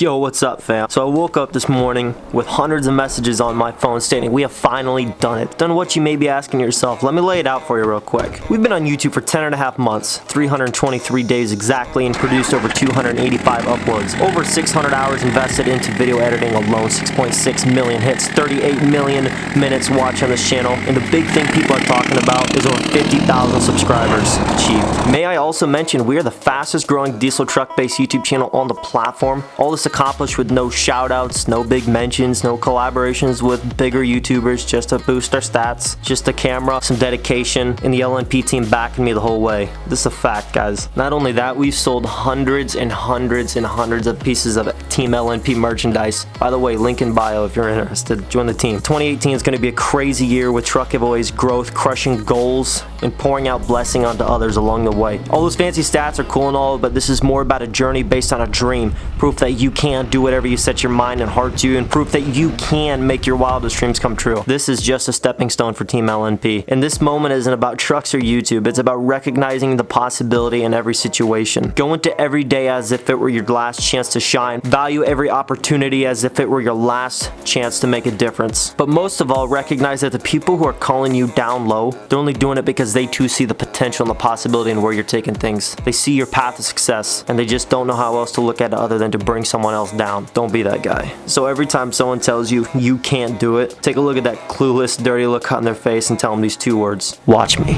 Yo, what's up, fam? So I woke up this morning with hundreds of messages on my phone stating we have finally done it. Done what you may be asking yourself. Let me lay it out for you real quick. We've been on YouTube for 10.5 months, 323 days exactly, and produced over 285 uploads. Over 600 hours invested into video editing alone, 6.6 million hits, 38 million minutes watched on this channel, and the big thing people are talking about is over 50,000 subscribers achieved. May I also mention we are the fastest growing diesel truck-based YouTube channel on the platform. All this accomplished with no shoutouts, no big mentions, no collaborations with bigger YouTubers, just to boost our stats, just a camera, some dedication, and the LNP team backing me the whole way. This is a fact, guys. Not only that, we've sold hundreds and hundreds and hundreds of pieces of Team LNP merchandise. By the way, link in bio if you're interested. Join the team. 2018 is going to be a crazy year with truck giveaways, growth, crushing goals, and pouring out blessing onto others along the way. All those fancy stats are cool and all, but this is more about a journey based on a dream. Proof that you can do whatever you set your mind and heart to, and proof that you can make your wildest dreams come true. This is just a stepping stone for Team LNP. And this moment isn't about trucks or YouTube. It's about recognizing the possibility in every situation. Go into every day as if it were your last chance to shine. Value every opportunity as if it were your last chance to make a difference. But most of all, recognize that the people who are calling you down low, they're only doing it because they too see the potential and the possibility in where you're taking things. They see your path of success, and they just don't know how else to look at it other than to bring someone else down. Don't be that guy. So every time someone tells you you can't do it, take a look at that clueless, dirty look on their face and tell them these two words: watch me.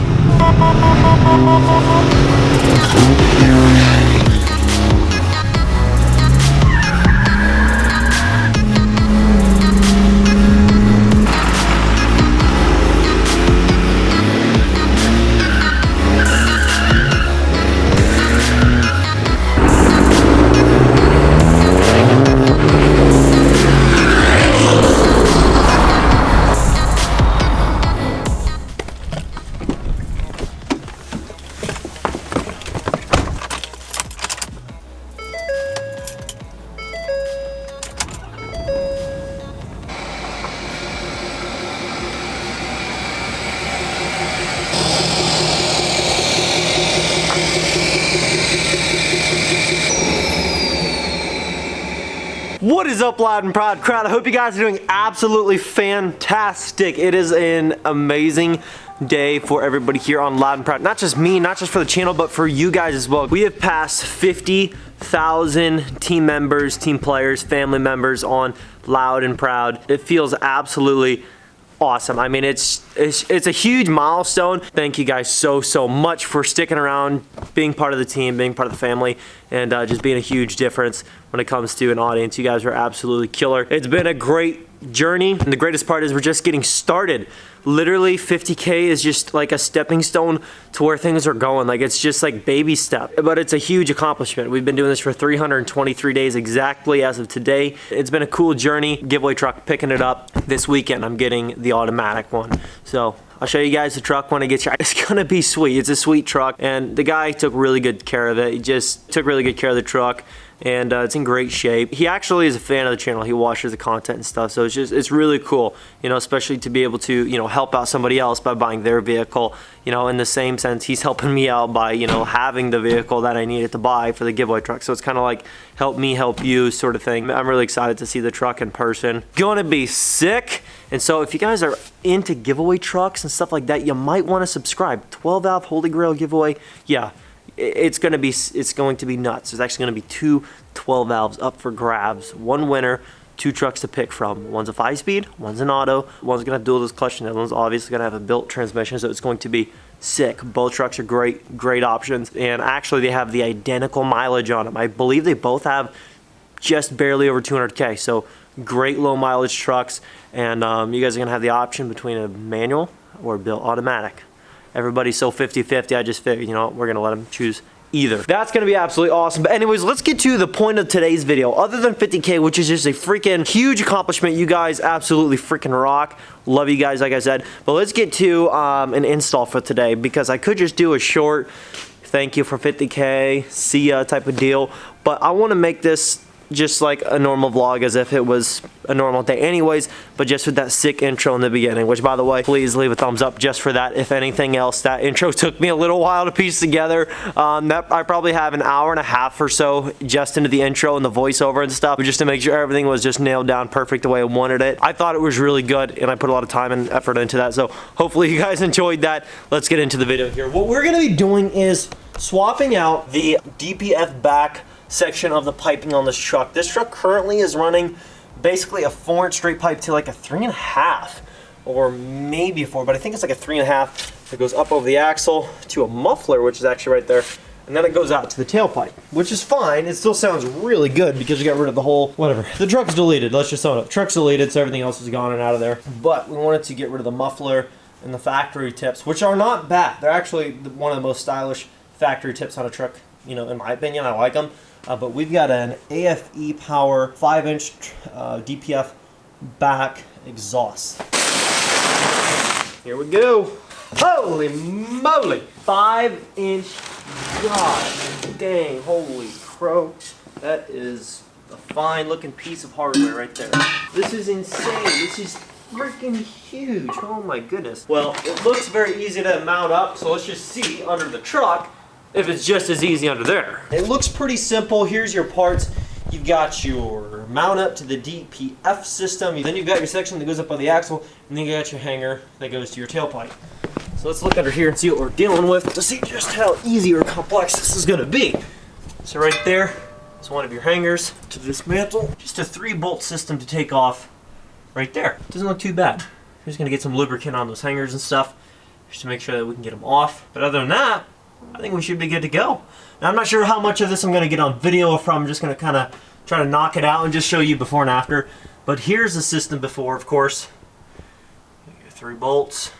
What is up, loud and proud crowd? I hope you guys are doing absolutely fantastic. It is an amazing day for everybody here on Loud and Proud. Not just me, not just for the channel, but for you guys as well. We have passed 50,000 team members, team players, family members on Loud and Proud. It feels absolutely awesome. I mean, it's a huge milestone. Thank you guys so much for sticking around, being part of the team, being part of the family, and just being a huge difference when it comes to an audience. You guys are absolutely killer. It's been a great journey, and the greatest part is we're just getting started. Literally 50K is just like a stepping stone to where things are going. Like, it's just like baby step, but it's a huge accomplishment. We've been doing this for 323 days exactly as of today. It's been a cool journey. Giveaway truck picking it up this weekend. I'm getting the automatic one, so I'll show you guys the truck when it gets here. It's gonna be sweet. It's a sweet truck, and the guy took really good care of it. He just took really good care of the truck, and it's in great shape. He actually is a fan of the channel. He watches the content and stuff, so it's really cool, you know, especially to be able to, you know, help out somebody else by buying their vehicle. You know, in the same sense, he's helping me out by, you know, having the vehicle that I needed to buy for the giveaway truck. So it's kind of like help me help you sort of thing. I'm really excited to see the truck in person. Gonna be sick. And so if you guys are into giveaway trucks and stuff like that, you might want to subscribe. 12-valve Holy Grail giveaway. Yeah, it's going to be nuts. There's actually going to be two 12 valves up for grabs. One winner, two trucks to pick from. One's a 5-speed, one's an auto. One's going to have dual clutch, and the other one's obviously going to have a built transmission, so it's going to be sick. Both trucks are great options, and actually they have the identical mileage on them. I believe they both have just barely over 200K, so great low mileage trucks. And you guys are going to have the option between a manual or a built automatic. Everybody's so 50-50, I just figured, you know, we're going to let them choose either. That's going to be absolutely awesome. But anyways, let's get to the point of today's video. Other than 50K, which is just a freaking huge accomplishment, you guys absolutely freaking rock. Love you guys, like I said. But let's get to an install for today, because I could just do a short thank you for 50K, see ya type of deal. But I want to make this just like a normal vlog as if it was a normal day anyways, but just with that sick intro in the beginning, which by the way, please leave a thumbs up just for that. If anything else, that intro took me a little while to piece together. That I probably have an hour and a half or so just into the intro and the voiceover and stuff, just to make sure everything was just nailed down perfect the way I wanted it. I thought it was really good and I put a lot of time and effort into that, so hopefully you guys enjoyed that. Let's get into the video here. What we're gonna be doing is swapping out the DPF back section of the piping on this truck. This truck currently is running basically a 4-inch straight pipe to like a 3.5 or maybe a 4, but I think it's like a 3.5 that goes up over the axle to a muffler, which is actually right there, and then it goes out to the tailpipe, which is fine. It still sounds really good because you got rid of the whole whatever. The truck's deleted, let's just sum it up. Truck's deleted, so everything else is gone and out of there, but we wanted to get rid of the muffler and the factory tips, which are not bad. They're actually one of the most stylish factory tips on a truck, you know, in my opinion. I like them. But we've got an AFE Power 5-inch DPF back exhaust. Here we go. Holy moly! 5-inch, god dang, holy crow. That is a fine looking piece of hardware right there. This is insane. This is freaking huge. Oh my goodness. Well, it looks very easy to mount up, so let's just see under the truck if it's just as easy under there. It looks pretty simple. Here's your parts. You've got your mount up to the DPF system. Then you've got your section that goes up on the axle, and then you got your hanger that goes to your tailpipe. So let's look under here and see what we're dealing with to see just how easy or complex this is gonna be. So right there is one of your hangers to dismantle. Just a 3-bolt system to take off right there. Doesn't look too bad. We're just gonna get some lubricant on those hangers and stuff just to make sure that we can get them off. But other than that, I think we should be good to go. Now, I'm not sure how much of this I'm going to get on video or if I'm just going to kind of try to knock it out and just show you before and after. But here's the system before, of course. 3 bolts.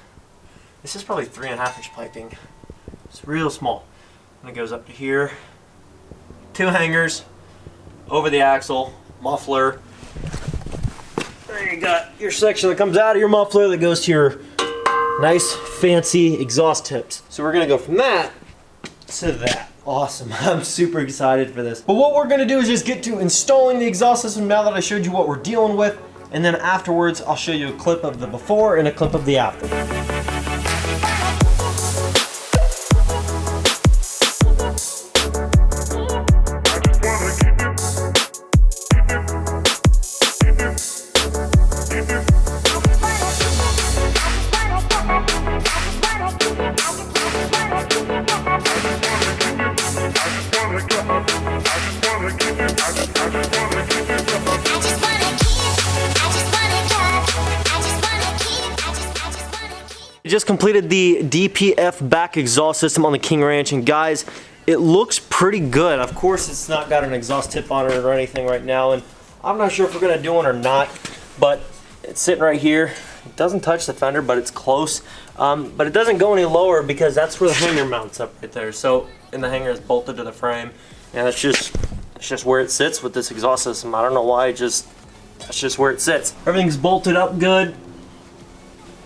This is probably 3.5-inch piping. It's real small. And it goes up to here. 2 hangers over the axle, muffler. There you got your section that comes out of your muffler that goes to your nice fancy exhaust tips. So we're going to go from that to that. Awesome. I'm super excited for this. But what we're going to do is just get to installing the exhaust system now that I showed you what we're dealing with, and then afterwards I'll show you a clip of the before and a clip of the after. Just completed the DPF back exhaust system on the King Ranch, and guys, it looks pretty good. Of course, it's not got an exhaust tip on it or anything right now, and I'm not sure if we're gonna do one or not, but it's sitting right here. It doesn't touch the fender, but it's close. But it doesn't go any lower because that's where the hanger mounts up right there. So, and the hanger is bolted to the frame, and it's just where it sits with this exhaust system. I don't know why, that's just where it sits. Everything's bolted up good.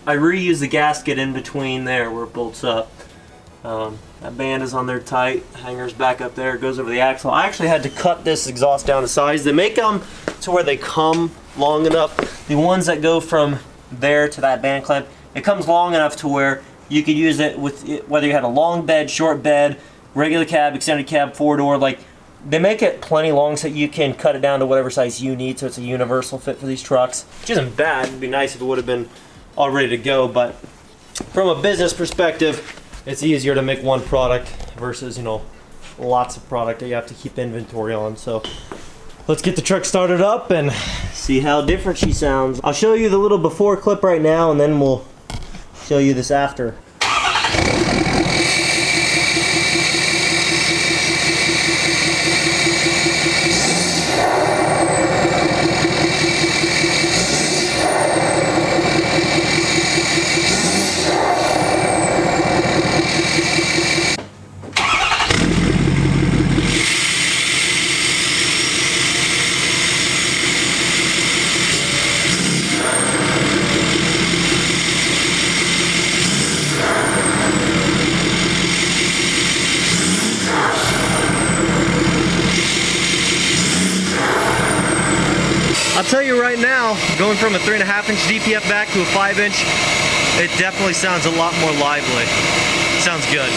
I reused the gasket in between there where it bolts up. That band is on there tight, hanger's back up there, it goes over the axle. I actually had to cut this exhaust down to size. They make them to where they come long enough. The ones that go from there to that band clamp, it comes long enough to where you could use it with whether you had a long bed, short bed, regular cab, extended cab, 4-door. Like, they make it plenty long so you can cut it down to whatever size you need, so it's a universal fit for these trucks. Which isn't bad. It'd be nice if it would have been all ready to go, but from a business perspective, it's easier to make one product versus, you know, lots of product that you have to keep inventory on. So let's get the truck started up and see how different she sounds. I'll show you the little before clip right now, and then we'll show you this after. I'll tell you right now, going from a 3.5 inch DPF back to a 5 inch, it definitely sounds a lot more lively. Sounds good.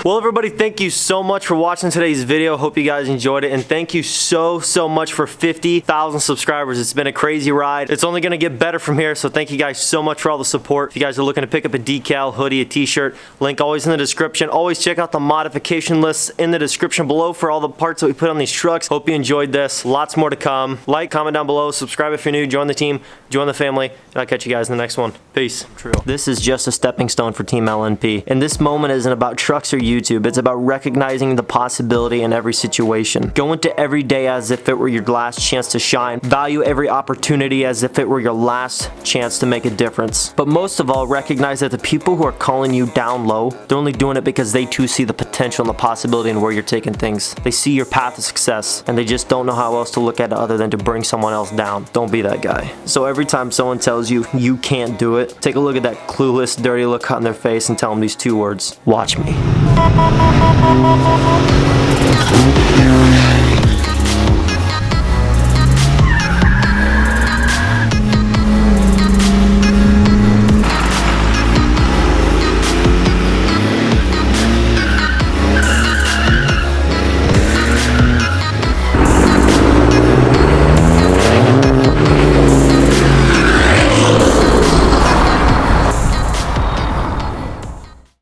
Well, everybody, thank you so much for watching today's video. Hope you guys enjoyed it, and thank you so much for 50,000 subscribers. It's been a crazy ride. It's only gonna get better from here, so thank you guys so much for all the support. If you guys are looking to pick up a decal, hoodie, a t-shirt, link always in the description. Always check out the modification lists in the description below for all the parts that we put on these trucks. Hope you enjoyed this. Lots more to come. Like, comment down below, subscribe if you're new, join the team, join the family, and I'll catch you guys in the next one. Peace. This is just a stepping stone for Team LNP, and this moment isn't about trucks or YouTube. It's about recognizing the possibility in every situation. Go into every day as if it were your last chance to shine. Value every opportunity as if it were your last chance to make a difference. But most of all, recognize that the people who are calling you down low, they're only doing it because they too see the potential and the possibility in where you're taking things. They see your path to success, and they just don't know how else to look at it other than to bring someone else down. Don't be that guy. So every time someone tells you you can't do it, take a look at that clueless, dirty look on their face and tell them these 2 words: watch me.